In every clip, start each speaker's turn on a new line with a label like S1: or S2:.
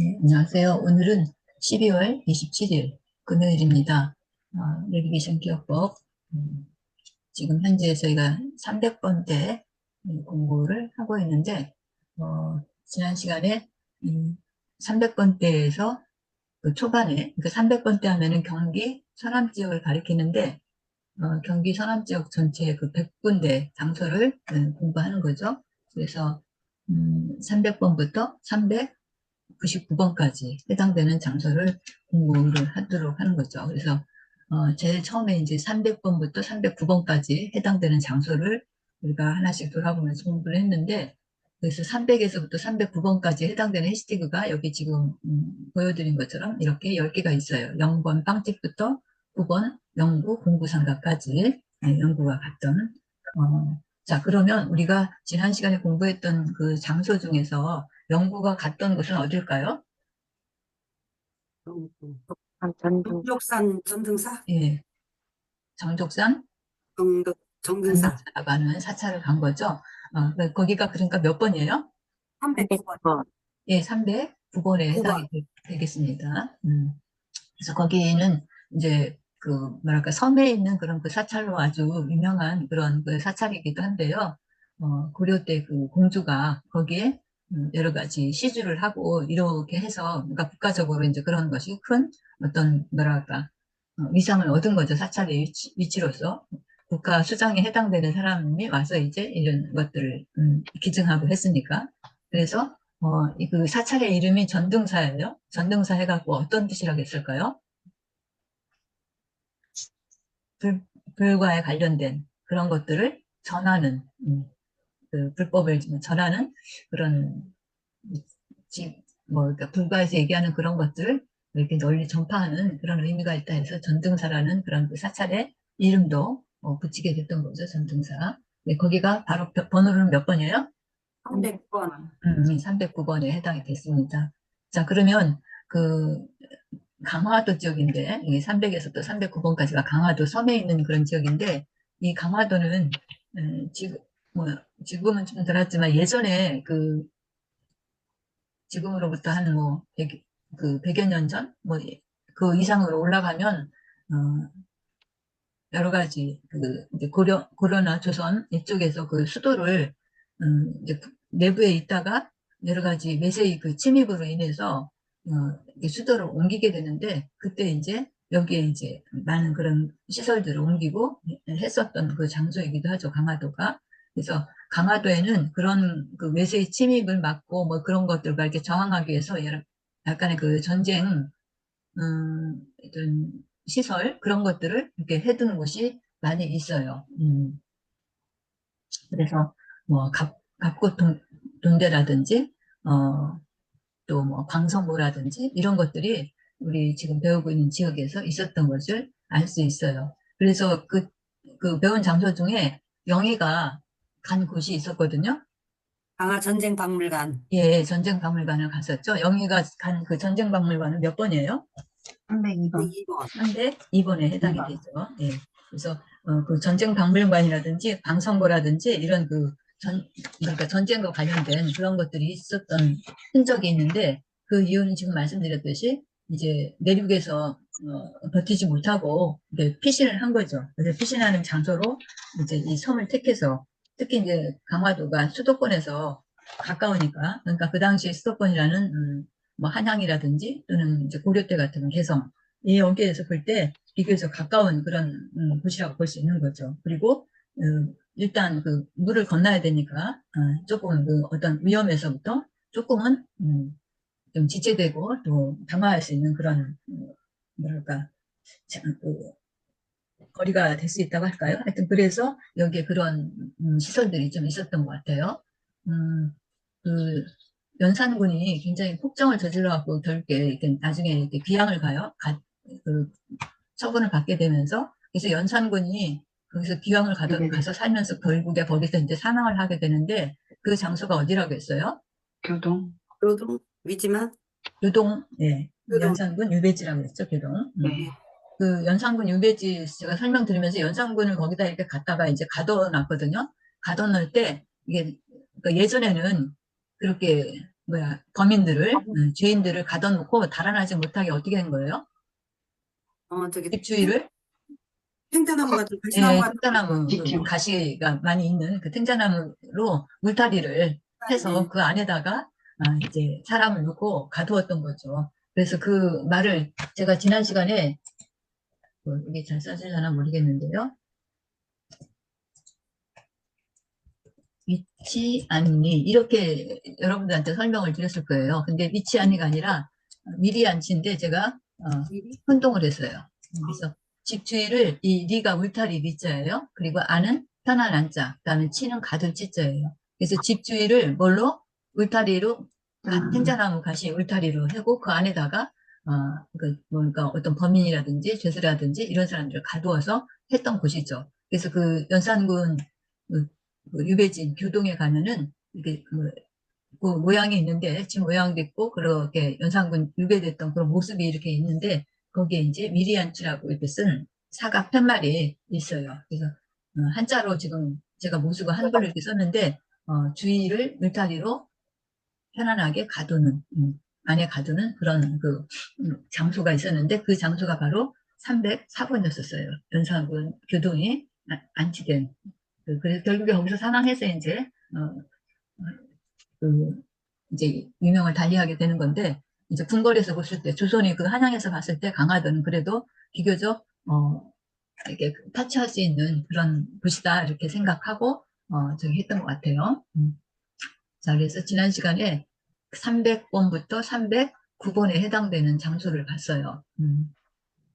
S1: 네, 안녕하세요. 오늘은 12월 27일 금요일입니다. 내비게이션 기억법. 음, 지금 현재 저희가 300번째 공부를 하고 있는데, 지난 시간에 300번대에서 그 초반에, 그러니까 300번대 하면은 경기 서남 지역을 가리키는데, 경기 서남 지역 전체 그 100군데 장소를 공부하는 거죠. 그래서 300번부터 99번까지 해당되는 장소를 공부를 하도록 하는 거죠. 그래서 제일 처음에 이제 300번부터 309번까지 해당되는 장소를 우리가 하나씩 돌아보면서 공부를 했는데, 그래서 300에서부터 309번까지 해당되는 해시태그가 여기 지금 보여드린 것처럼 이렇게 10개가 있어요. 0번 빵집부터 9번 영구 공구상가까지, 영구가 갔던. 자, 그러면 우리가 지난 시간에 공부했던 그 장소 중에서 영구가 갔던 곳은 어딜까요?
S2: 전북
S3: 북록산 전등사?
S1: 예, 정족산
S3: 정등사
S1: 전등사라고 하는 사찰을 간 거죠. 거기가 그러니까 몇 번이에요?
S3: 309번
S2: 300번.
S1: 예, 309번에
S3: 9번.
S1: 해당이 되겠습니다. 그래서 거기는 이제 그 뭐랄까 섬에 있는 그런 그 사찰로 아주 유명한 그런 그 사찰이기도 한데요. 고려 때 그 공주가 거기에 여러 가지 시주를 하고 이렇게 해서 그러니까 국가적으로 이제 그런 것이 큰 어떤 뭐랄까 위상을 얻은 거죠. 사찰의 위치로서 국가 수장에 해당되는 사람이 와서 이제 이런 것들을 기증하고 했으니까. 그래서 그 사찰의 이름이 전등사예요. 전등사 해갖고 어떤 뜻이라고 했을까요? 불, 불과에 관련된 그런 것들을 전하는, 그 불법을 전하는 그런, 그러니까 불과에서 얘기하는 그런 것들을 이렇게 널리 전파하는 그런 의미가 있다 해서 전등사라는 그런 그 사찰의 이름도 붙이게 됐던 거죠, 전등사. 네, 거기가 바로 번호는 몇 번이에요?
S3: 309번
S1: 309번에 해당이 됐습니다. 자, 그러면 그 강화도 지역인데, 이 300에서부터 309번까지가 강화도 섬에 있는 그런 지역인데, 이 강화도는, 지금, 뭐, 지금은 좀 덜했지만 예전에 지금으로부터 한 뭐, 100여 년 전? 뭐, 그 이상으로 올라가면, 여러 가지, 이제 고려나 조선 이쪽에서 그 수도를, 이제 내부에 있다가 여러 가지 매세의 그 침입으로 인해서, 이게 수도를 옮기게 되는데, 그때 이제 여기에 이제 많은 그런 시설들을 옮기고 했었던 그 장소이기도 하죠, 강화도가. 그래서 강화도에는 그런 그 외세의 침입을 막고 뭐 그런 것들과 이렇게 저항하기 위해서 약간의 그 전쟁, 어떤 시설 그런 것들을 이렇게 해두는 곳이 많이 있어요. 그래서 뭐 갑구 돈대라든지 또 뭐 광성모라든지 이런 것들이 우리 지금 배우고 있는 지역에서 있었던 것을 알 수 있어요. 그래서 그 배운 장소 중에 영희가 간 곳이 있었거든요.
S3: 강화 전쟁박물관
S1: 예, 전쟁박물관을 갔었죠. 영희가 간 그 전쟁박물관은 몇 번이에요?
S2: 302번.
S3: 2번
S1: 302번에 해당이
S2: 2번.
S1: 되죠. 예. 그래서 그 전쟁 박물관이라든지 방송고라든지 이런 그러니까 전쟁과 관련된 그런 것들이 있었던 흔적이 있는데 그 이유는 지금 말씀드렸듯이 이제 내륙에서 버티지 못하고 이제 피신을 한 거죠. 그래서 피신하는 장소로 이제 이 섬을 택해서 특히 이제 강화도가 수도권에서 가까우니까 그러니까 그 당시에 수도권이라는 뭐 한양이라든지 또는 이제 고려 때 같은 개성 이 여기에서 볼 때 비교적 가까운 그런 곳이라고 볼 수 있는 거죠. 그리고 일단 그 물을 건너야 되니까 조금 그 어떤 위험에서부터 조금은 좀 지체되고 또 방어할 수 있는 그런 뭐랄까 그 거리가 될 수 있다고 할까요? 하여튼 그래서 여기에 그런 시설들이 좀 있었던 것 같아요. 음, 그 연산군이 굉장히 폭정을 저질러 갖고 결국에 이렇게 나중에 이렇게 귀양을 가요. 그 처분을 받게 되면서 그래서 연산군이 거기서
S2: 네네네.
S1: 가서 살면서 결국에 거기서 이제 사망을 하게 되는데 그 장소가 어디라고 했어요?
S2: 교동.
S3: 교동 위지만
S1: 교동, 예,
S3: 교동
S1: 연산군 유배지라고 했죠, 교동.
S2: 네.
S1: 그 연산군 유배지 제가 설명드리면서 연산군을 거기다 이렇게 갖다가 이제 가둬놨거든요. 가둬놓을 때 이게 그러니까 예전에는 그렇게 범인들을, 죄인들을 가둬놓고 달아나지 못하게 어떻게 한 거예요?
S3: 저기
S1: 집주위를
S3: 탱자나무 같은 가시나무 같은
S1: 탱자나무,
S2: 지킴.
S1: 가시가 많이 있는 그 탱자나무로 울타리를 해서 그 안에다가 이제 사람을 넣고 가두었던 거죠. 그래서 그 말을 제가 지난 시간에 이게 잘 써지려나 모르겠는데요. 믿지 않니 이렇게 여러분들한테 설명을 드렸을 거예요. 근데 믿지 않니가 아니라 미리 앉힌데 제가 혼동을 했어요. 그래서 집주위를 이 리가 울타리 리자예요. 그리고 안은 편안 안자, 그다음에 치는 가둘 찌자예요. 그래서 집주위를 뭘로 울타리로 탱자나무 가시 울타리로 하고 그 안에다가 그러니까 어떤 범인이라든지 죄수라든지 이런 사람들을 가두어서 했던 곳이죠. 그래서 그 연산군 유배진 교동에 가면은 이게 그 모양이 있는데 집 모양도 있고 그렇게 연산군 유배됐던 그런 모습이 이렇게 있는데 거기에 이제 미리안치라고 이렇게 쓴 사각 팻말이 있어요. 그래서 한자로 지금 제가 모습을 한글로 이렇게 썼는데 주위를 울타리로 편안하게 가두는 안에 가두는 그런 그 장소가 있었는데 그 장소가 바로 304번이었었어요. 연산군 교동이 안치된 그래서 결국에 거기서 사망해서 이제 그 이제 유명을 달리하게 되는 건데 이제 궁궐에서 봤을 때 조선이 그 한양에서 봤을 때 강화도는 그래도 비교적 이렇게 타치할 수 있는 그런 곳이다 이렇게 생각하고 저기 했던 것 같아요. 자, 그래서 지난 시간에 300번부터 309번에 해당되는 장소를 봤어요.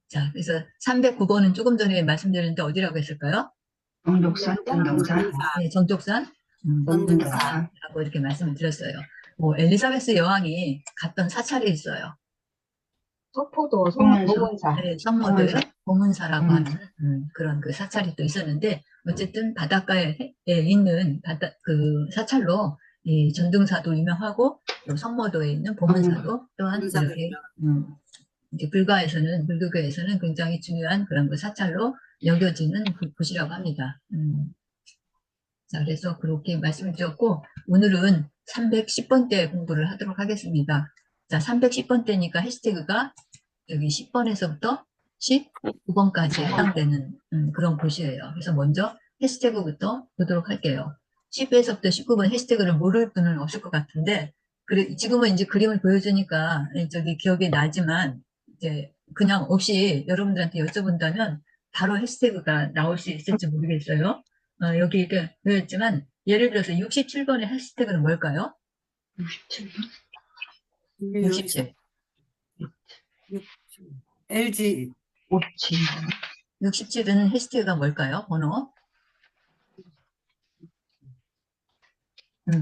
S1: 자, 그래서 309번은 조금 전에 말씀드렸는데 어디라고 했을까요?
S2: 정독산, 전동산,
S1: 네, 정족산,
S2: 전동산.
S1: 라고 이렇게 말씀을 드렸어요. 엘리자베스 여왕이 갔던 사찰이 있어요.
S4: 서포도
S2: 성문사.
S4: 성문사.
S1: 네, 성모도에 봉은사라고 하는 그런 그 사찰이 또 있었는데 어쨌든 바닷가에 있는 그 사찰로 이 전등사도 유명하고 또 성모도에 있는 봉은사도 또한
S3: 봉은사도
S1: 이렇게 이제 불가에서는 불교계에서는 굉장히 중요한 그런 그 사찰로 여겨지는 곳이라고 합니다. 자, 그래서 그렇게 말씀을 드렸고, 오늘은 310번대 공부를 하도록 하겠습니다. 자, 310번대니까 해시태그가 여기 10번에서부터 19번까지 해당되는 그런 곳이에요. 그래서 먼저 해시태그부터 보도록 할게요. 10에서부터 19번 해시태그를 모를 분은 없을 것 같은데, 그래, 지금은 이제 그림을 보여주니까 저기 기억이 나지만, 이제 그냥 없이 여러분들한테 여쭤본다면 바로 해시태그가 나올 수 있을지 모르겠어요. 여기 이렇게 보였지만, 예를 들어서 67번의 해시태그는 뭘까요?
S2: 67번.
S1: 67.
S3: LG
S2: 57.
S1: 67은 해시태그가 뭘까요? 번호?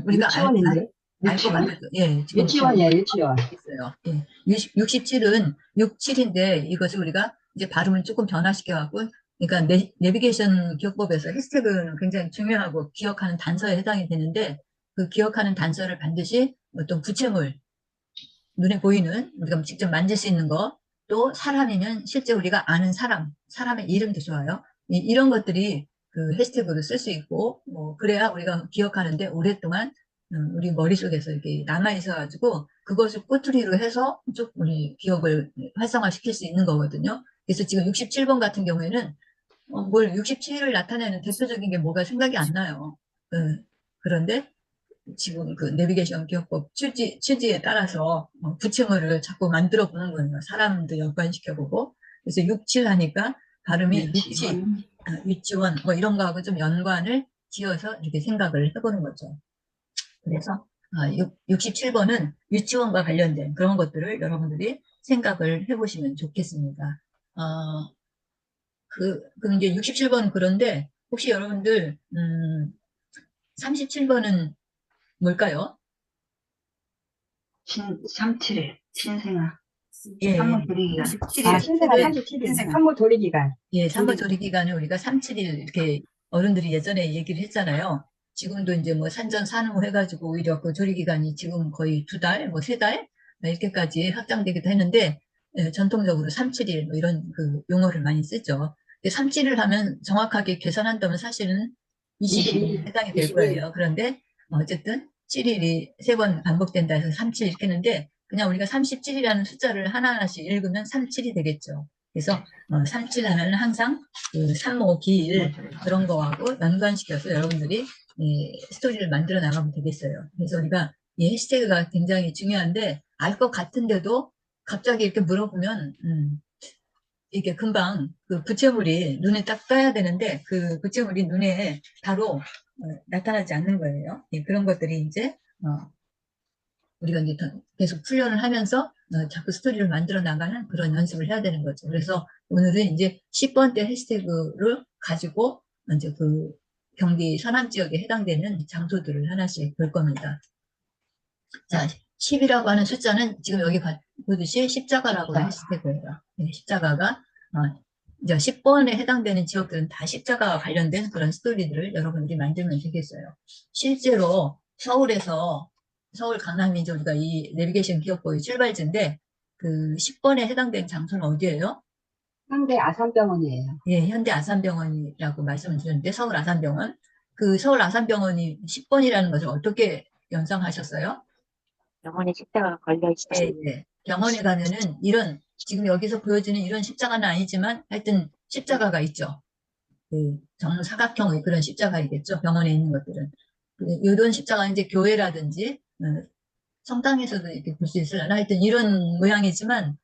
S1: 우리가
S4: 유치원인데?
S1: 알것 같아요. 예, 지금
S4: 유치원이에요, 유치원.
S1: 있어요. 예. 67은 67인데 이것을 우리가 이제 발음을 조금 변화시켜갖고, 그러니까 내비게이션 기억법에서 해시태그는 굉장히 중요하고 기억하는 단서에 해당이 되는데 그 기억하는 단서를 반드시 어떤 구체물, 눈에 보이는 우리가 직접 만질 수 있는 거, 또 사람이면 실제 우리가 아는 사람의 이름도 좋아요. 이런 것들이 그 해시태그를 쓸 수 있고, 그래야 우리가 기억하는데 오랫동안 우리 머릿속에서 이렇게 남아있어가지고, 그것을 꼬투리로 해서 쭉 우리 기억을 활성화시킬 수 있는 거거든요. 그래서 지금 67번 같은 경우에는, 뭘 67을 나타내는 대표적인 게 뭐가 생각이 안 나요. 그런데 지금 그 내비게이션 기억법 취지에 따라서 구체물을 자꾸 만들어 보는 거예요. 사람도 연관시켜보고. 그래서 67 하니까 발음이 유치원, 뭐 이런 거하고 좀 연관을 지어서 이렇게 생각을 해보는 거죠. 그래서 67번은 유치원과 관련된 그런 것들을 여러분들이 생각을 해보시면 좋겠습니다. 그럼 이제 67번은 그런데 혹시 여러분들 37번은 뭘까요?
S2: 37일. 신생아.
S1: 예,
S2: 한번 드리기가.
S3: 17일
S4: 신생아
S1: 네.
S4: 37일.
S3: 신생아.
S4: 산모 조리기간.
S1: 예, 산모조리 기간을 우리가 37일 이렇게 어른들이 예전에 얘기를 했잖아요. 지금도 이제 뭐 산전 산후 해가지고 오히려 그 조리 기간이 지금 거의 2달, 뭐 3달 이렇게까지 확장되기도 했는데 전통적으로 37일 뭐 이런 그 용어를 많이 쓰죠. 37일 하면 정확하게 계산한다면 사실은 22일 해당이 될
S4: 22일.
S1: 거예요. 그런데 어쨌든 37일이 3번 반복된다 해서 37 이렇게 했는데 그냥 우리가 37이라는 숫자를 하나하나씩 읽으면 37이 되겠죠. 그래서 37 하면은 항상 그 3, 5, 기, 1 그런 거하고 연관시켜서 여러분들이 스토리를 만들어 나가면 되겠어요. 그래서 우리가 이 해시태그가 굉장히 중요한데 알 것 같은데도 갑자기 이렇게 물어보면 이게 금방 그 부채물이 눈에 딱 떠야 되는데 그 부채물이 눈에 바로 나타나지 않는 거예요. 예, 그런 것들이 이제 우리가 이제 계속 훈련을 하면서 자꾸 스토리를 만들어 나가는 그런 연습을 해야 되는 거죠. 그래서 오늘은 이제 10번대 해시태그를 가지고 이제 그 경기 서남 지역에 해당되는 장소들을 하나씩 볼 겁니다. 자, 10이라고 하는 숫자는 지금 여기 보듯이 십자가라고 하는 해시태그예요. 네, 십자가가 이제 10번에 해당되는 지역들은 다 십자가와 관련된 그런 스토리들을 여러분들이 만들면 되겠어요. 실제로 서울에서 서울 강남이 이제 우리가 이 내비게이션 기억보의 출발지인데 그 10번에 해당되는 장소는 어디예요?
S4: 현대 아산병원이에요.
S1: 예, 현대 아산병원이라고 말씀을 드렸는데 서울 아산병원. 그 서울 아산병원이 10번이라는 것을 어떻게 연상하셨어요?
S5: 병원에 십자가가 걸려있지.
S1: 예, 예. 병원에 가면은 이런 지금 여기서 보여지는 이런 십자가는 아니지만 하여튼 십자가가 있죠. 그 정말 사각형의 그런 십자가이겠죠. 병원에 있는 것들은. 이런 십자가는 이제 교회라든지 성당에서도 이렇게 볼 수 있으려나 하여튼 이런 모양이지만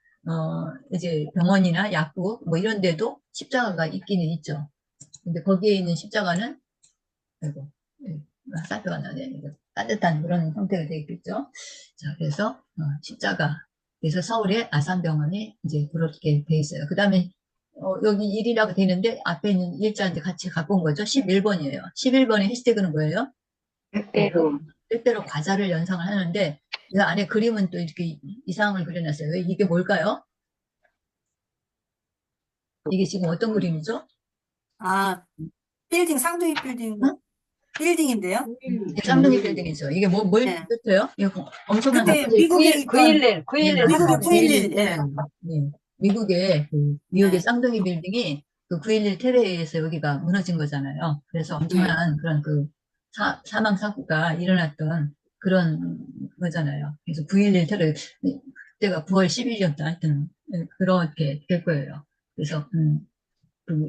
S1: 이제 병원이나 약국 뭐 이런 데도 십자가가 있기는 있죠. 근데 거기에 있는 십자가는 아이고 사표가 나네. 따뜻한 그런 형태가 되어 있겠죠. 자, 그래서 십자가. 그래서 서울의 아산병원이 이제 그렇게 돼 있어요. 그 다음에 여기 1이라고 돼 있는데 앞에 있는 일자인데 같이 갖고 온 거죠. 11번이에요. 11번의 해시태그는 뭐예요?
S5: 때로
S1: 때때로 과자를 연상을 하는데 그 안에 그림은 또 이렇게 이상을 그려놨어요. 이게 뭘까요? 이게 지금 어떤 그림이죠?
S3: 아, 빌딩, 쌍둥이 빌딩,
S1: 응?
S3: 빌딩인데요.
S1: 쌍둥이 빌딩이죠. 이게 뭘
S3: 네.
S1: 뜻해요? 이거 엄청난
S3: 그때
S1: 사건이-
S3: 미국에 있던
S4: 911, 911
S3: 미국의
S4: 사건.
S3: 9.11, 예.
S1: 네. 미국의 뉴욕의
S3: 네.
S1: 쌍둥이 빌딩이 그 9.11 테러에 의해서 여기가 무너진 거잖아요. 그래서 엄청난 그런 그 사망 사고가 일어났던 그런 거잖아요. 그래서 9.11 테러 그때가 9월 10일이었다. 하여튼 그렇게 될 거예요. 그래서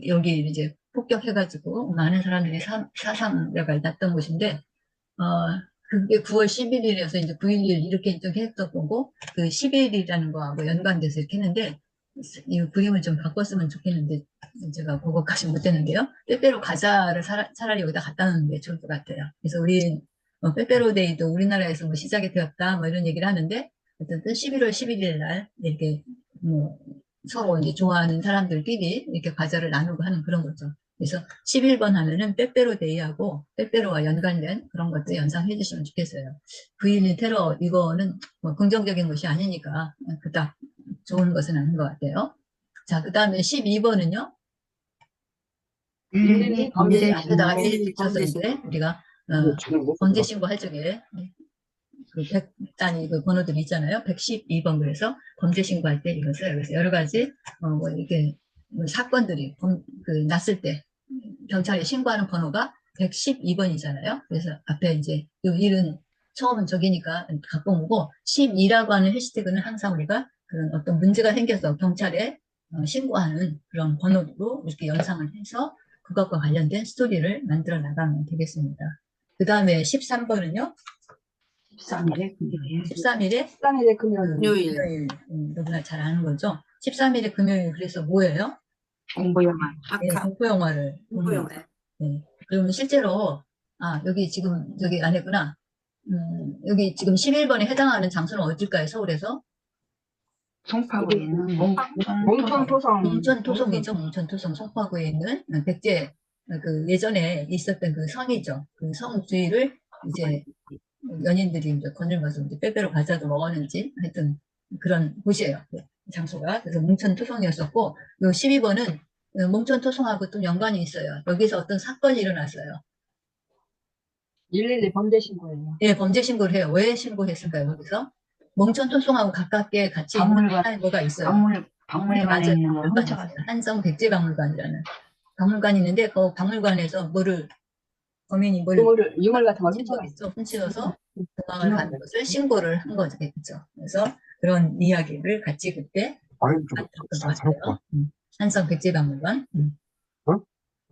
S1: 여기 이제 폭격해가지고 많은 사람들이 사상자가 났던 곳인데 그게 9월 11일이어서 이제 9.11 이렇게 좀 했던 거고, 그 10일이라는 거하고 연관돼서 이렇게 했는데, 이 그림을 좀 바꿨으면 좋겠는데, 제가 그거까지 못했는데요. 빼빼로 과자를 차라리 여기다 갖다 놓는 게 좋을 것 같아요. 그래서 우리, 빼빼로 데이도 우리나라에서 뭐 시작이 되었다, 뭐 이런 얘기를 하는데, 어쨌든 11월 11일 날, 이렇게, 뭐, 서로 이제 좋아하는 사람들끼리 이렇게 과자를 나누고 하는 그런 거죠. 그래서 11번 하면은 빼빼로데이하고 빼빼로와 연관된 그런 것들 연상해 주시면 좋겠어요. 9.11 테러 이거는 뭐 긍정적인 것이 아니니까 그닥 좋은 것은 아닌 것 같아요. 자, 그 다음에 12번은요.
S4: 112 범죄
S1: 앞에다가
S4: 신고.
S1: 1 붙여서 이제 우리가 범죄 신고할 적에 그 100단위 그 번호들이 있잖아요. 112번 그래서 범죄 신고할 때 이것을 그래서 여러 가지 뭐 이렇게 뭐 사건들이 났을 때 경찰에 신고하는 번호가 112번이잖아요. 그래서 앞에 이제 이 1은 처음은 저기니까 갖고 오고 12라고 하는 해시태그는 항상 우리가 그런 어떤 문제가 생겨서 경찰에 신고하는 그런 번호로 이렇게 연상을 해서 그것과 관련된 스토리를 만들어 나가면 되겠습니다. 그 다음에 13번은요.
S2: 13일에 금요일.
S1: 13일에
S4: 13일에 금요일.
S3: 금요일.
S1: 누구나 잘 아는 거죠. 13일에 금요일 그래서 뭐예요?
S5: 공부 영화.
S1: 네,
S3: 아카,
S1: 공포 영화를
S3: 공포 영화.
S1: 네. 그러면 실제로 여기 지금 저기 안 했구나. 여기 지금 11번에 해당하는 장소는 어딜까요? 서울에서?
S2: 송파구에 있는
S4: 몽촌토성.
S1: 몽천토성이죠. 몽천토성 송파구에 있는 백제 그 예전에 있었던 그 성이죠. 그 성 주위를 이제 연인들이 이제 거닐면서 이제 빼빼로 과자도 먹었는지 하여튼 그런 곳이에요. 그 장소가. 그래서 몽천토성이었었고 요 12번은 몽천토성하고 또 연관이 있어요. 여기서 어떤 사건이 일어났어요.
S4: 112 범죄 신고예요.
S1: 예, 범죄 신고를 해요. 왜 신고했을까요? 거기서? 몽천토성하고 가깝게 같이
S2: 박물관.
S1: 있는 뭐가 있어요.
S2: 박물관에
S1: 맞아요.
S2: 있는 걸
S1: 박물관이
S2: 훔쳐갔어요.
S1: 있어요. 한성 백제박물관이라는 박물관이 있는데 그 박물관에서 뭐를 범인이 뭘
S4: 유물 같은 걸
S1: 훔친 적
S4: 훔쳐갔어.
S1: 있죠. 훔치어서 도망을 가는 것을 신고를 한 거죠. 그죠? 그래서 그런 이야기를 같이 그때
S6: 아니, 좀,
S1: 봤던 것
S6: 사놓고
S1: 같아요. 한성 백제박물관.
S6: 어?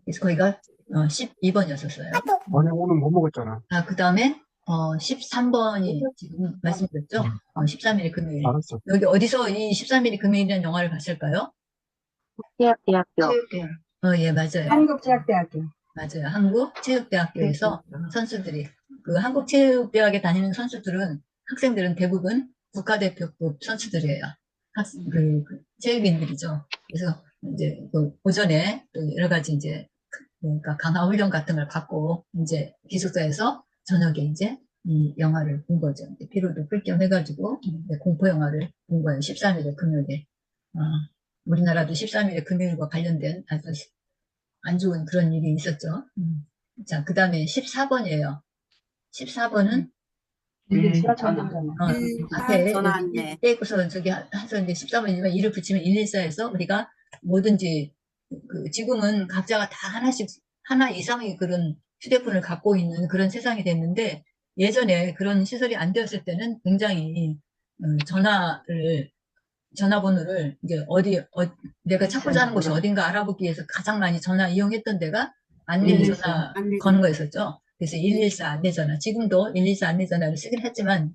S1: 그래서 거기가 12번이었었어요.
S6: 아니, 오늘 못 먹었잖아.
S1: 아, 그 다음에 13번이 지금 말씀드렸죠. 13일의 금요일.
S6: 알았어.
S1: 여기 어디서 이 13일의 금요일이라는 영화를 봤을까요?
S5: 대학교
S2: 체육대학.
S1: 예, 맞아요.
S4: 한국제약대학교.
S1: 맞아요. 한국체육대학교에서 선수들이, 그 한국체육대학에 다니는 선수들은, 학생들은 대부분 국가대표급 선수들이에요. 그 체육인들이죠. 그래서 이제 그 오전에 또 여러 가지 이제, 그러니까 강화 훈련 같은 걸 받고, 이제 기숙사에서 저녁에 이제 이 영화를 본 거죠. 피로도 풀 겸 해가지고, 공포 영화를 본 거예요. 13일의 금요일에. 어, 우리나라도 13일의 금요일과 관련된 아주 안 좋은 그런 일이 있었죠. 자, 그 다음에 14번이에요. 14번은
S4: 이게
S2: 전화.
S4: 지하철이잖아.
S1: 앞에
S3: 전화
S1: 여기
S3: 안내.
S1: 떼고서 저기 해서 이제 14번이지만 이를 붙이면 114에서 우리가 뭐든지 지금은 각자가 다 하나씩 하나 이상의 그런 휴대폰을 갖고 있는 그런 세상이 됐는데 예전에 그런 시설이 안 되었을 때는 굉장히 전화번호를 이제 내가 찾고자 하는 곳이 어딘가 알아보기 위해서 가장 많이 전화 이용했던 데가 안내 전화
S3: 안내
S1: 거는 거였었죠. 그래서 114 안내전화, 지금도 114 안내전화를 쓰긴 했지만,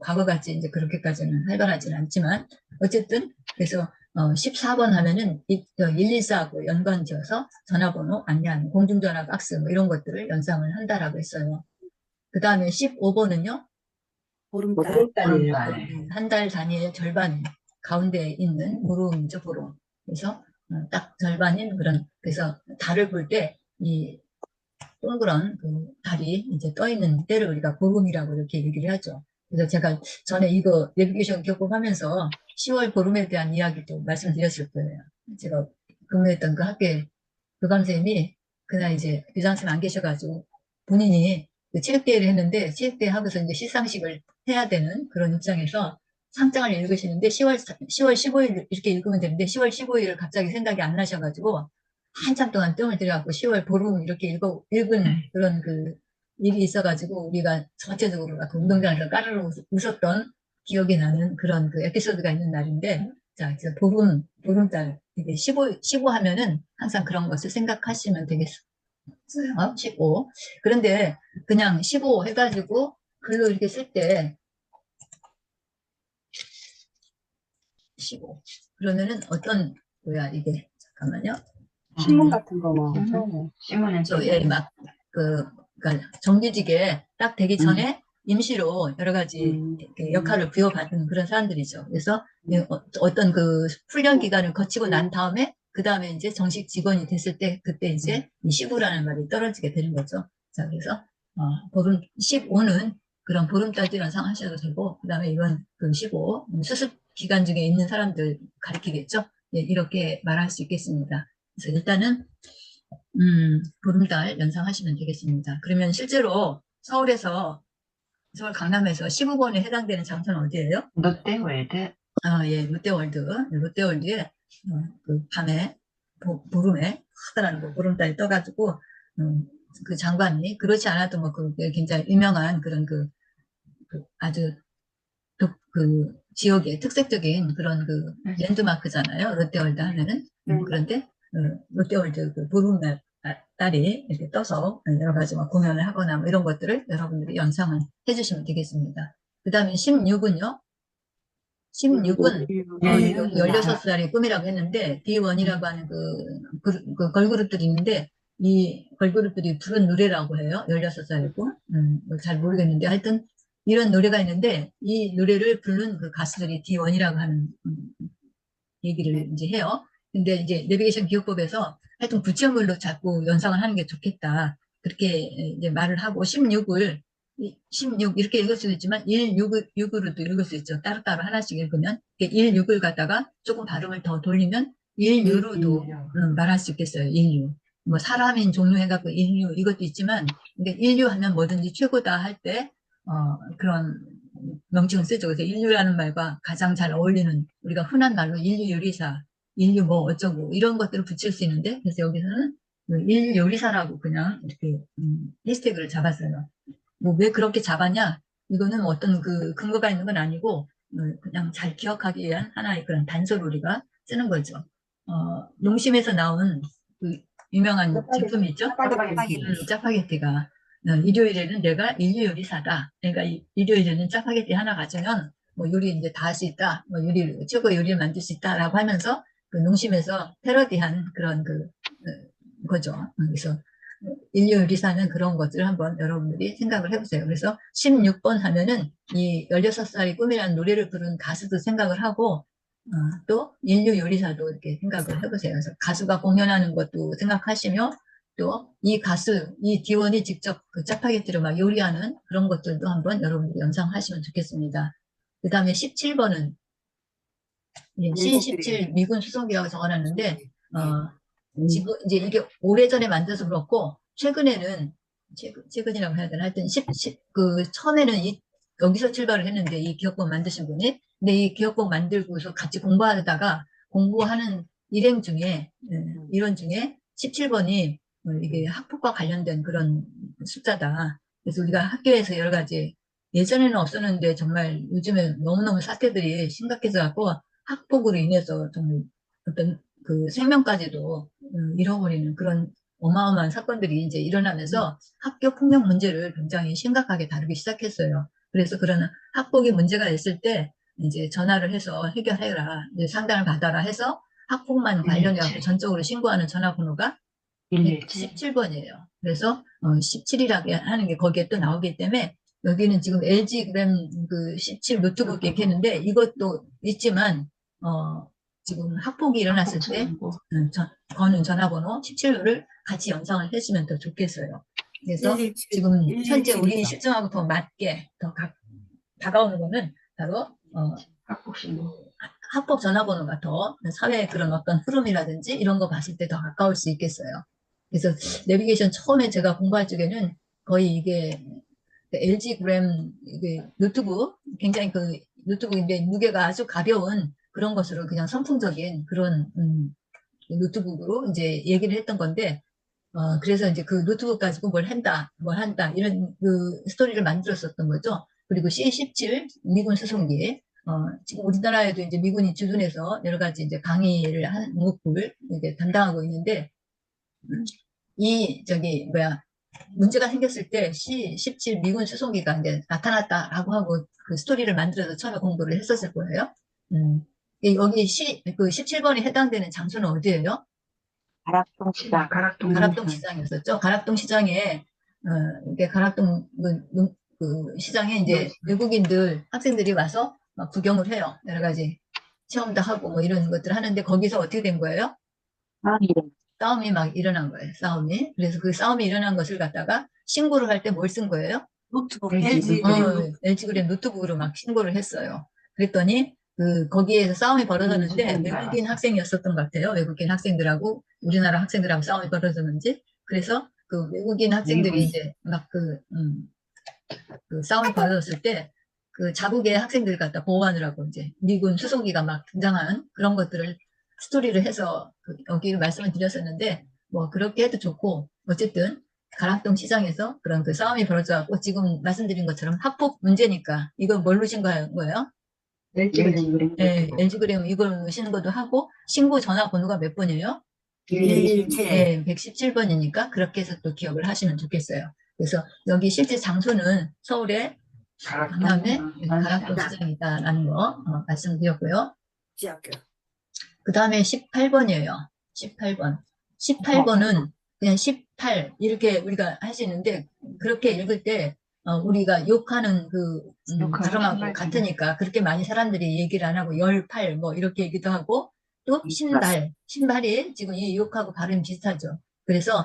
S1: 과거같이 이제 그렇게까지는 활발하지는 않지만, 어쨌든, 그래서, 14번 하면은 114하고 연관지어서 전화번호 안내하는 공중전화 박스 뭐 이런 것들을 연상을 한다라고 했어요. 그 다음에 15번은요,
S3: 보름달.
S4: 보름달이에요.
S2: 보름달.
S1: 한 달 단위의 절반 가운데에 있는 보름이죠, 보름. 그래서 딱 절반인 그런, 그래서 달을 볼 때 이 동그란 그 달이 이제 떠 있는 때를 우리가 보름이라고 이렇게 얘기를 하죠. 그래서 제가 전에 이거 내비게이션 기억하면서 10월 보름에 대한 이야기도 말씀드렸을 거예요. 제가 근무했던 그 학교에 교감선생님이 그날 이제 교장선생님 안 계셔가지고 본인이 그 체육대회를 했는데 체육대회 하고서 이제 시상식을 해야 되는 그런 입장에서 상장을 읽으시는데 10월 15일 이렇게 읽으면 되는데 10월 15일을 갑자기 생각이 안 나셔가지고 한참 동안 뜸을 들여갖고 10월 보름 이렇게 읽은 그런 그 일이 있어가지고 우리가 전체적으로 그 운동장에서 까르르 웃었던 기억이 나는 그런 그 에피소드가 있는 날인데 자, 그래서 보름달 이게 15 하면은 항상 그런 것을 생각하시면 되겠어요. 15. 그런데 그냥 15 해가지고 글로 이렇게 쓸 때 15. 그러면은 뭐야, 이게. 잠깐만요.
S4: 신문 같은 거 뭐.
S2: 신문에서.
S1: 예, 그러니까 정규직에 딱 되기 전에 임시로 여러 가지 이렇게 역할을 부여받은 그런 사람들이죠. 그래서 어떤 그 훈련 기간을 거치고 난 다음에 그 다음에 이제 정식 직원이 됐을 때 그때 이제 이 15라는 말이 떨어지게 되는 거죠. 자, 그래서 15는 그런 보름달도 연상하셔도 되고 그 다음에 이건 그 15 수습 기간 중에 있는 사람들 가리키겠죠. 예, 이렇게 말할 수 있겠습니다. 그래서 일단은 보름달 연상하시면 되겠습니다. 그러면 실제로 서울 강남에서 15번에 해당되는 장소는 어디예요?
S2: 롯데월드.
S1: 예, 롯데월드. 롯데월드에 그 밤에 보름에 커다란 보름달이 떠가지고 그 장관이 그렇지 않아도 뭐 굉장히 유명한 그런 아주 그 지역의 특색적인 그런 그 랜드마크잖아요. 롯데월드 하면은 그런데 롯데월드 그 보름달 딸이 이렇게 떠서 여러 가지 뭐 공연을 하거나 뭐 이런 것들을 여러분들이 연상을 해주시면 되겠습니다. 그 다음에 16은요. 16은
S2: 네.
S1: 16살의 꿈이라고 했는데 D1이라고 하는 그 걸그룹들이 있는데 이 걸그룹들이 부른 노래라고 해요. 16살의 꿈. 잘 모르겠는데 하여튼 이런 노래가 있는데 이 노래를 부른 그 가수들이 D1이라고 하는 얘기를 이제 해요. 근데 이제 내비게이션 기억법에서 하여튼 구체물로 자꾸 연상을 하는 게 좋겠다. 그렇게 이제 말을 하고 16 이렇게 읽을 수도 있지만 16으로도 읽을 수 있죠. 따로따로 하나씩 읽으면 16을 갖다가 조금 발음을 더 돌리면 16으로도 말할 수 있겠어요. 16. 뭐 사람인 종류 해갖고 16 이것도 있지만 근데 16 하면 뭐든지 최고다 할 때 그런 명칭을 쓰죠. 그래서 인류라는 말과 가장 잘 어울리는 우리가 흔한 말로 인류 요리사, 인류 뭐 어쩌고 이런 것들을 붙일 수 있는데 그래서 여기서는 그 일요리사라고 그냥 이렇게 해시태그를 잡았어요. 뭐 왜 그렇게 잡았냐? 이거는 뭐 어떤 그 근거가 있는 건 아니고 그냥 잘 기억하기 위한 하나의 그런 단서를 우리가 쓰는 거죠. 농심에서 나온 그 유명한 제품이 있죠?
S3: 짜파게티.
S1: 짜파게티가 일요일에는 내가 인류 요리사다. 그러니까 일요일에는 짜파게티 하나 가지면 뭐 요리 이제 다 할 수 있다. 뭐 요리 최고 요리를 만들 수 있다라고 하면서 그 농심에서 패러디한 그런 거죠. 그래서 인류 요리사는 그런 것들을 한번 여러분들이 생각을 해보세요. 그래서 16번 하면은 이 16살이 꿈이라는 노래를 부른 가수도 생각을 하고 또 인류 요리사도 이렇게 생각을 해보세요. 그래서 가수가 공연하는 것도 생각하시며 또 이 가수, 이 디원이 직접 그 짜파게티를 막 요리하는 그런 것들도 한번 여러분들이 연상하시면 좋겠습니다. 그 다음에 17번은 C17 미군 수송기라고 적어놨는데 지금 이제 이게 오래전에 만들어서 그렇고 최근에는 최근이라고 해야 되나 하여튼 처음에는 여기서 출발을 했는데 이 기억법 만드신 분이 근데 이 기억법 만들고서 같이 공부하다가 공부하는 일행 중에 이론 중에 17번이 이게 학폭과 관련된 그런 숫자다. 그래서 우리가 학교에서 여러 가지 예전에는 없었는데 정말 요즘에 너무너무 사태들이 심각해져 갖고 학폭으로 인해서 정말 어떤 그 생명까지도 잃어버리는 그런 어마어마한 사건들이 이제 일어나면서 학교 폭력 문제를 굉장히 심각하게 다루기 시작했어요. 그래서 그런 학폭이 문제가 있을 때 이제 전화를 해서 해결해라, 이제 상담을 받아라 해서 학폭만 관련해 갖고 전적으로 신고하는 전화번호가 17번이에요. 그래서 17이라고 하는 게 거기에 또 나오기 때문에 여기는 지금 LG 그램 그 17 노트북 얘기했는데 이것도 있지만 지금 학폭이 일어났을 때 거는 전화번호 17을 같이 연상을 해주면 더 좋겠어요. 그래서
S3: 117,
S1: 지금 현재
S3: 117
S1: 우리
S3: 이죠.
S1: 실정하고 더 맞게 더 다가오는 거는 바로
S2: 학폭신고.
S1: 학폭 전화번호가 더 사회의 그런 어떤 흐름이라든지 이런 거 봤을 때 더 가까울 수 있겠어요. 그래서 내비게이션 처음에 제가 공부할 적에는 거의 이게 LG 그램 이게 노트북 굉장히 그 노트북인데 무게가 아주 가벼운 그런 것으로 그냥 선풍적인 그런 노트북으로 이제 얘기를 했던 건데 그래서 이제 그 노트북 가지고 뭘 한다 이런 그 스토리를 만들었었던 거죠. 그리고 C-17 미군 수송기 지금 우리나라에도 이제 미군이 주둔해서 여러 가지 이제 강의를 하는 목표를 이제 담당하고 있는데 문제가 생겼을 때 C-17 미군 수송기가 이제 나타났다라고 하고 그 스토리를 만들어서 처음에 공부를 했었을 거예요. 여기 그 17번이 해당되는 장소는 어디예요?
S5: 가락동 시장.
S1: 가락동 시장이었었죠. 가락동 시장에 이게 가락동 그 시장에 이제 외국인들 학생들이 와서 막 구경을 해요. 여러 가지 체험도 하고 뭐 이런 것들 하는데 거기서 어떻게 된 거예요? 싸움이 막 일어난 거예요. 싸움이. 그래서 그 싸움이 일어난 것을 갖다가 신고를 할 때 뭘 쓴 거예요?
S3: 노트북,
S2: LG
S1: LG 그램 노트북으로 막 신고를 했어요. 그랬더니 거기에서 싸움이 벌어졌는데 외국인 학생이었었던 것 같아요. 외국인 학생들하고 우리나라 학생들하고 싸움이 벌어졌는지. 그래서 그 외국인 학생들이 이제 막 그 싸움이 벌어졌을 때 그 자국의 학생들 갖다 보호하느라고 이제 미군 수송기가 막 등장한 그런 것들을 스토리를 해서 여기를 말씀을 드렸었는데 뭐 그렇게 해도 좋고 어쨌든 가락동 시장에서 그런 그 싸움이 벌어져갖고 지금 말씀드린 것처럼 학폭 문제니까 이걸 뭘로 신고한 거예요? 네, LG 그램 이걸 넣으시는 것도 하고 신고 전화번호가 몇 번이에요?
S3: 117.
S1: 네, 117번이니까 그렇게 해서 또 기억을 하시면 좋겠어요. 그래서 여기 실제 장소는 서울의 강남의 가락동 시장이다라는 거 말씀드렸고요.
S3: 지학교.
S1: 그 다음에 18번이에요. 18번. 18번은 그냥 18 이렇게 우리가 할 수 있는데 그렇게 읽을 때 우리가 욕하는 그 발음하고 같으니까 그렇게 많이 사람들이 얘기를 안 하고 18 뭐 이렇게 얘기도 하고 또 신발이 지금 이 욕하고 발음이 비슷하죠. 그래서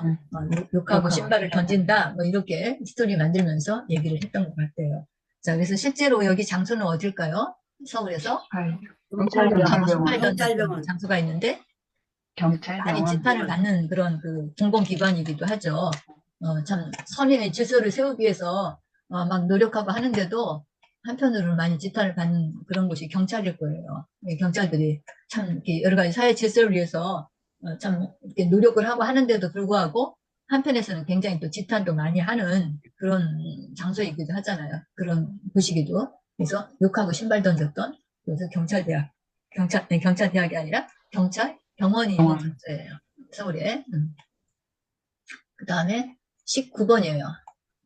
S1: 욕하고 신발을 던진다 뭐 이렇게 스토리 만들면서 얘기를 했던 것 같아요. 자, 그래서 실제로 여기 장소는 어딜까요? 서울에서 신발 던졌던
S3: 경찰병원.
S1: 장소가 있는데 많이
S2: 경찰병원.
S1: 지탄을 받는 그런 그 공공기관이기도 하죠. 참 선의의 질서를 세우기 위해서 막 노력하고 하는데도 한편으로는 많이 지탄을 받는 그런 곳이 경찰일 거예요. 경찰들이 참 이렇게 여러 가지 사회 질서를 위해서 참 이렇게 노력을 하고 하는데도 불구하고 한편에서는 굉장히 또 지탄도 많이 하는 그런 장소이기도 하잖아요. 그런 곳이기도. 그래서 욕하고 신발 던졌던 그래서 경찰대학이 아니라 경찰 병원이 있는
S5: 병원.
S1: 장소예요. 서울에. 그 다음에 19번이에요.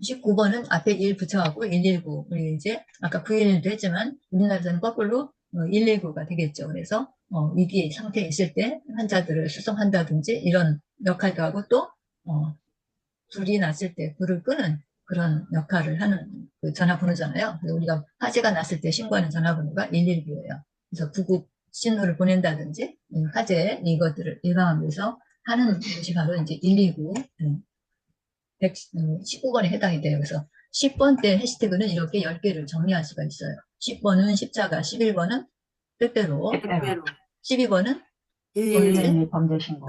S1: 19번은 앞에 1 붙여갖고 119. 우리 이제 아까 911도 했지만 우리나라에서는 거꾸로 119가 되겠죠. 그래서 위기 상태에 있을 때 환자들을 수송한다든지 이런 역할도 하고 또 불이 났을 때 불을 끄는 그런 역할을 하는 그 전화번호잖아요. 그래서 우리가 화재가 났을 때 신고하는 전화번호가 119예요. 그래서 구급 신호를 보낸다든지 화재 이것들을 예방하기 위해서 하는 것이 바로 이제 119 19번에 해당이 돼요. 그래서 10번 때 해시태그는 이렇게 10개를 정리할 수가 있어요. 10번은 십자가, 11번은 때때로,
S5: 때때로.
S1: 12번은
S5: 111 범죄 신고.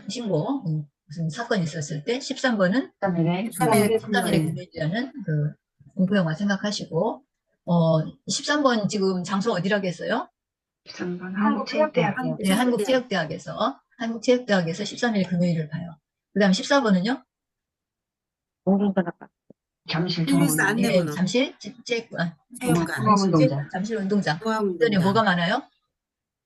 S1: 신고, 무슨 사건이 있었을 때, 13번은
S5: 13일에
S1: 13일에 금요일이라는 그 공포영화 생각하시고, 13번 지금 장소 어디라고 했어요?
S5: 13번 한국체육대학이요.
S1: 네, 한국체육대학에서 13일 금요일을 봐요. 그 다음 14번은요?
S5: 공중전화가 잠실
S3: 일일사
S5: 정원.
S3: 안내-
S1: 네,
S3: 번호.
S1: 잠실
S3: 체육관.
S5: 공항운동장.
S1: 잠실 운동장.
S3: 포항
S1: 주변에 뭐가 많아요?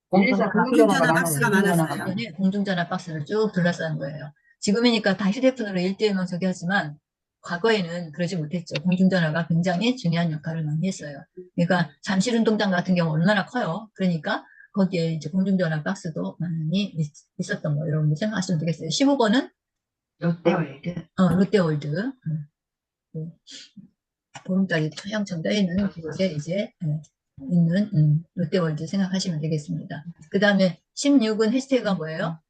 S3: 공중전화 박스가 많았어요.
S1: 주변에 공중전화 박스를 쭉 둘러싸는 거예요. 지금이니까 다 휴대폰으로 1대1만 저기 하지만 과거에는 그러지 못했죠. 공중전화가 굉장히 중요한 역할을 많이 했어요. 그러니까 잠실 운동장 같은 경우 얼마나 커요. 그러니까 거기에 이제 공중전화 박스도 많이 있었던 거 여러분들 생각하시면 되겠어요. 15번은
S5: 롯데월드.
S1: 롯데월드. 보름달이 토양처럼 떠있는 그곳에 이제 있는 롯데월드 생각하시면 되겠습니다. 그 다음에 16은 해시태그가 뭐예요?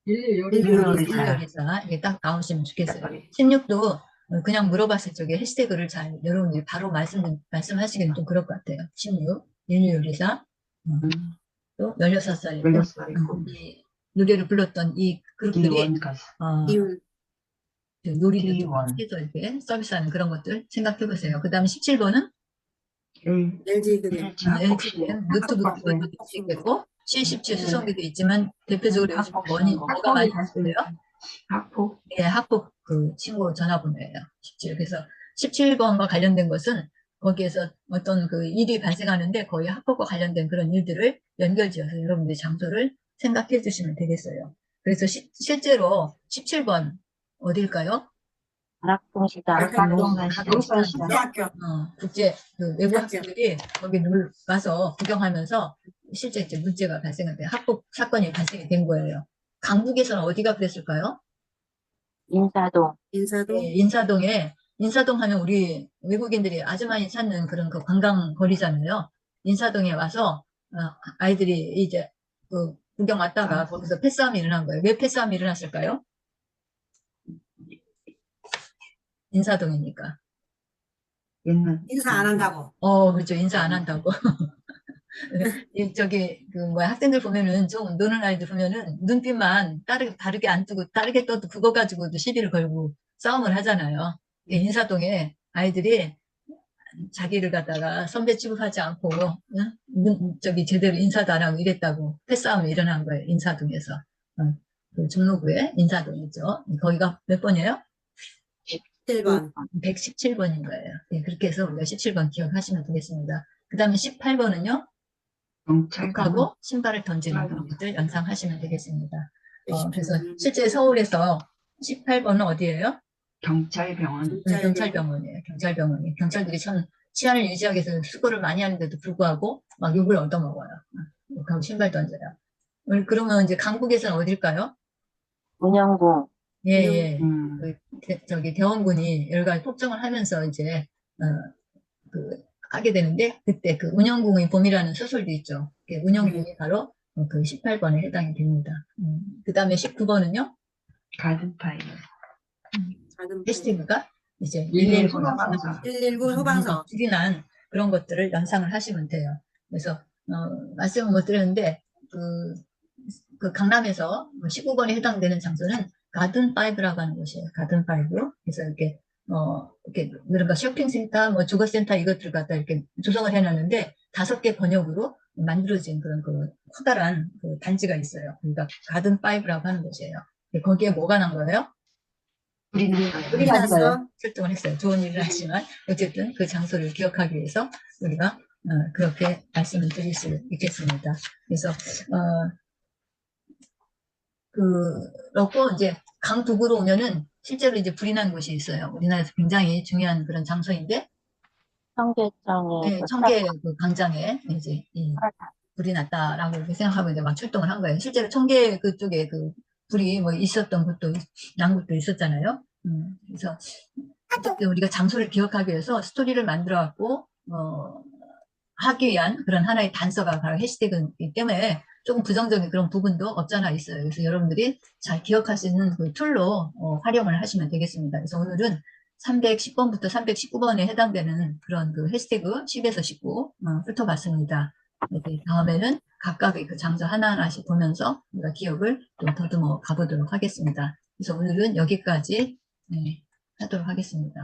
S1: 요리사. 이게 딱 나오시면 좋겠어요. 16도 그냥 물어봤을 적에 해시태그를 잘 여러분들이 바로 말씀하시기는 좀 그럴 것 같아요. 16, 요리사. 또 16살.
S5: 16살.
S1: 이 노래를 불렀던 이 그룹들이
S5: 기원 가수.
S3: 이윤.
S1: 그 놀이도 좀
S5: 기원.
S1: 해서 이렇게 서비스하는 그런 것들 생각해 보세요. 그 다음 17번은
S3: LG 그대.
S1: LG는 노트북 기반도 될 수 있겠고 C17 수송기도 있지만 대표적으로 요즘 뭐가 많이 있어요?
S5: 학폭.
S1: 예, 학폭 그 친구 전화번호예요. 17. 그래서 17번과 관련된 것은 거기에서 어떤 그 일이 발생하는데 거의 학폭과 관련된 그런 일들을 연결지어서 여러분들이 장소를 생각해 주시면 되겠어요. 그래서 실제로 17번 어딜까요?
S5: 가락동시장.
S1: 가락동시장.
S3: 대학교.
S1: 국제 그 외국 학생들이 거기 와서 구경하면서 실제 이제 문제가 발생한데 학폭 사건이 발생이 된 거예요. 강북에서는 어디가 그랬을까요?
S5: 인사동.
S3: 인사동.
S1: 네, 인사동 하면 우리 외국인들이 아주 많이 찾는 그런 그 관광 거리잖아요. 인사동에 와서 아이들이 이제 그 구경 왔다가 거기서 패싸움이 일어난 거예요. 왜 패싸움이 일어났을까요? 인사동이니까.
S3: 인사 안 한다고.
S1: 그렇죠. 인사 안 한다고. 저기, 학생들 보면은, 좀 노는 아이들 보면은, 눈빛만 다르게 안 뜨고, 다르게 떠도 그거 가지고도 시비를 걸고 싸움을 하잖아요. 인사동에 아이들이 자기를 갖다가 선배 취급하지 않고, 제대로 인사도 안 하고 이랬다고 패싸움이 일어난 거예요. 인사동에서. 그 종로구에 인사동이죠. 거기가 몇 번이에요?
S3: 7번.
S1: 117번인 거예요. 네, 그렇게 해서 우리가 17번 기억하시면 되겠습니다. 그 다음에 18번은요? 욕하고 신발을 던지는 그런 것들 연상하시면 되겠습니다. 그래서 실제 서울에서 18번은 어디예요?
S5: 경찰병원.
S1: 경찰병원이에요. 경찰들이 참 치안을 유지하기 위해서 수고를 많이 하는데도 불구하고 막 욕을 얻어먹어요. 욕하고 신발 던져요. 그러면 이제 강북에서는 어딜까요?
S5: 운영구.
S1: 예. 저기 대원군이 여러 가지 폭정을 하면서 이제 하게 되는데 그때 그 운영궁의 봄이라는 소설도 있죠. 운영궁이 바로 그 18번에 해당이 됩니다. 그 다음에 19번은요?
S5: 가든파이어.
S1: 해시태그가 이제
S5: 119
S1: 소방서.
S3: 119 소방서.
S1: 줄이난 그런 것들을 연상을 하시면 돼요. 그래서 말씀을 못 드렸는데 그 강남에서 19번에 해당되는 장소는 가든5라고 하는 곳이에요. 가든5. 그래서 이렇게 이렇게, 그런가 쇼핑센터, 뭐 주거센터 이것들 갖다 이렇게 조성을 해놨는데, 5개 번역으로 만들어진 그런 그 커다란 그 단지가 있어요. 그러니까 가든 파이브라고 하는 곳이에요. 거기에 뭐가 난 거예요?
S5: 우리는
S1: 우리
S4: 났어요.
S3: 났어.
S1: 출동을 했어요. 좋은 일을 하지만 어쨌든 그 장소를 기억하기 위해서 우리가 그렇게 말씀을 드릴 수 있겠습니다. 그래서 그렇고 이제 강북으로 오면은 실제로 이제 불이 난 곳이 있어요. 우리나라에서 굉장히 중요한 그런 장소인데
S5: 청계천에
S1: 네,
S5: 그
S1: 청계 그 광장에 이제 이 불이 났다라고 이렇게 생각하고 이제 막 출동을 한 거예요. 실제로 청계 그쪽에 그 불이 뭐 있었던 곳도 난 곳도 있었잖아요. 그래서 어쨌든 우리가 장소를 기억하기 위해서 스토리를 만들어 갖고 하기 위한 그런 하나의 단서가 바로 해시태그이기 때문에 조금 부정적인 그런 부분도 없잖아 있어요. 그래서 여러분들이 잘 기억할 수 있는 그 툴로 활용을 하시면 되겠습니다. 그래서 오늘은 310번부터 319번에 해당되는 그런 그 해시태그 10에서 19 훑어봤습니다. 이제 다음에는 각각의 그 장소 하나하나씩 보면서 우리가 기억을 좀 더듬어 가보도록 하겠습니다. 그래서 오늘은 여기까지 하도록 하겠습니다.